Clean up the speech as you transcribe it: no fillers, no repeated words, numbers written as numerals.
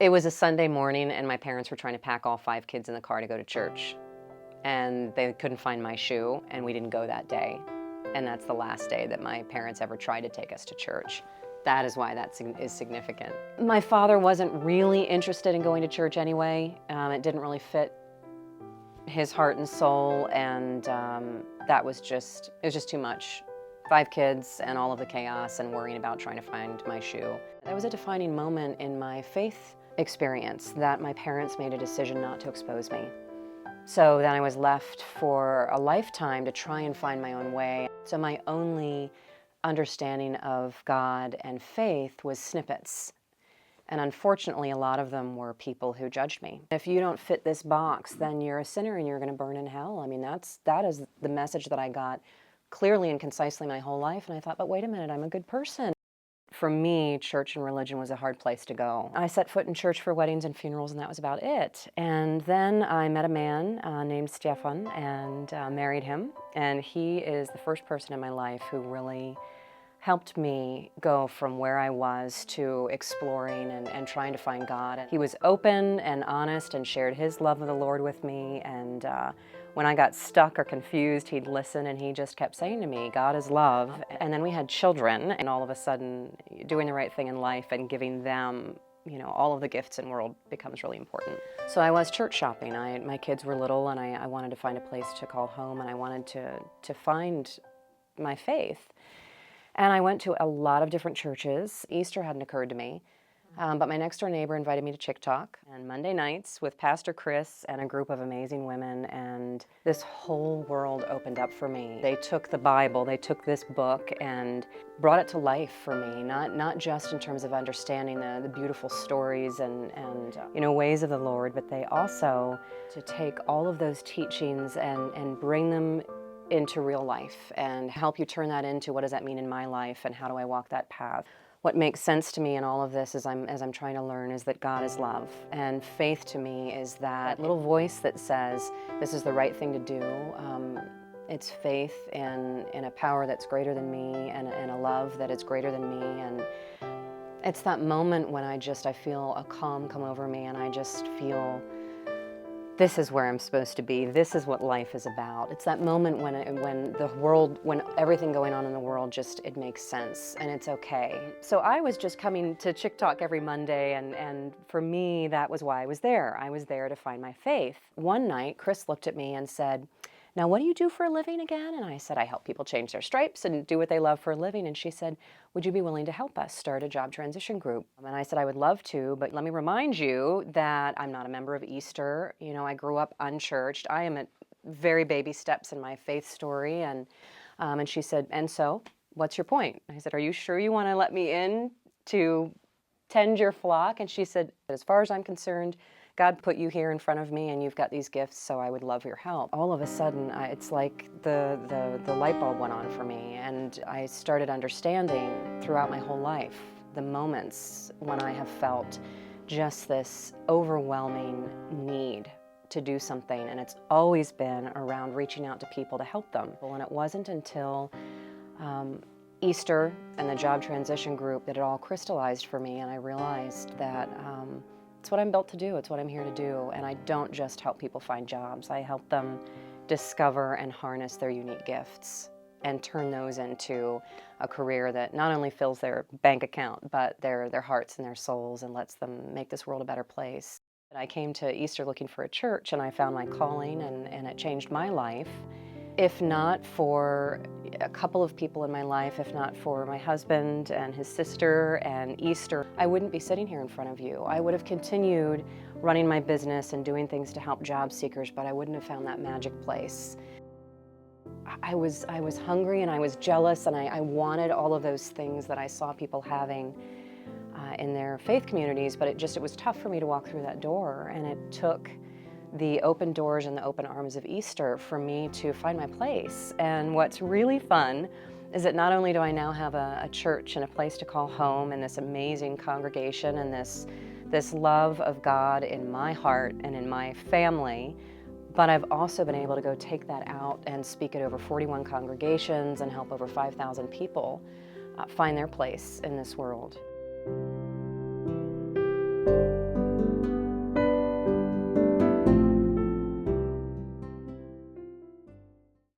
It was a Sunday morning, and my parents were trying to pack all 5 kids in the car to go to church. And they couldn't find my shoe, and we didn't go that day. And that's the last day that my parents ever tried to take us to church. That is why that is significant. My father wasn't really interested in going to church anyway. It didn't really fit his heart and soul, and it was just too much. 5 kids and all of the chaos and worrying about trying to find my shoe. That was a defining moment in my faith experience, that my parents made a decision not to expose me. So then I was left for a lifetime to try and find my own way. So my only understanding of God and faith was snippets. And unfortunately, a lot of them were people who judged me. If you don't fit this box, then you're a sinner and you're going to burn in hell. I mean, that is the message that I got clearly and concisely my whole life. And I thought, but wait a minute, I'm a good person. For me, church and religion was a hard place to go. I set foot in church for weddings and funerals, and that was about it. And then I met a man named Stefan and married him. And he is the first person in my life who really helped me go from where I was to exploring and trying to find God. And he was open and honest and shared his love of the Lord with me. And when I got stuck or confused, he'd listen, and he just kept saying to me, God is love. And then we had children, and all of a sudden, doing the right thing in life and giving them, all of the gifts in the world becomes really important. So I was church shopping. My kids were little, and I wanted to find a place to call home, and I wanted to find my faith. And I went to a lot of different churches. Easter hadn't occurred to me. But my next door neighbor invited me to Chick Talk on Monday nights with Pastor Chris and a group of amazing women, and this whole world opened up for me. They took the Bible, they took this book and brought it to life for me, not just in terms of understanding the beautiful stories and ways of the Lord, but they also to take all of those teachings and bring them into real life and help you turn that into what does that mean in my life and how do I walk that path. What makes sense to me in all of this as I'm trying to learn is that God is love. And faith to me is that little voice that says, this is the right thing to do. It's faith in a power that's greater than me and a love that is greater than me. And it's that moment when I feel a calm come over me, and I just feel this is where I'm supposed to be. This is what life is about. It's that moment when everything going on in the world it makes sense and it's okay. So I was just coming to Chick Talk every Monday, and for me, that was why I was there. I was there to find my faith. One night, Chris looked at me and said, now, what do you do for a living again? And I said, I help people change their stripes and do what they love for a living. And she said, would you be willing to help us start a job transition group? And I said, I would love to, but let me remind you that I'm not a member of Easter. I grew up unchurched. I am at very baby steps in my faith story. And she said, and so, what's your point? I said, are you sure you want to let me in to tend your flock? And she said, as far as I'm concerned, God put you here in front of me, and you've got these gifts, so I would love your help. All of a sudden, it's like the light bulb went on for me, and I started understanding throughout my whole life the moments when I have felt just this overwhelming need to do something, and it's always been around reaching out to people to help them. And it wasn't until Easter and the job transition group that it all crystallized for me, and I realized that it's what I'm built to do. It's what I'm here to do. And I don't just help people find jobs. I help them discover and harness their unique gifts and turn those into a career that not only fills their bank account, but their hearts and their souls, and lets them make this world a better place. I came to Easter looking for a church, and I found my calling, and it changed my life. If not for a couple of people in my life, if not for my husband and his sister and Easter, I wouldn't be sitting here in front of you. I would have continued running my business and doing things to help job seekers, but I wouldn't have found that magic place. I was hungry, and I was jealous, and I wanted all of those things that I saw people having in their faith communities, but it was tough for me to walk through that door, and it took the open doors and the open arms of Easter for me to find my place. And what's really fun is that not only do I now have a church and a place to call home, and this amazing congregation, and this love of God in my heart and in my family, but I've also been able to go take that out and speak at over 41 congregations and help over 5,000 people find their place in this world.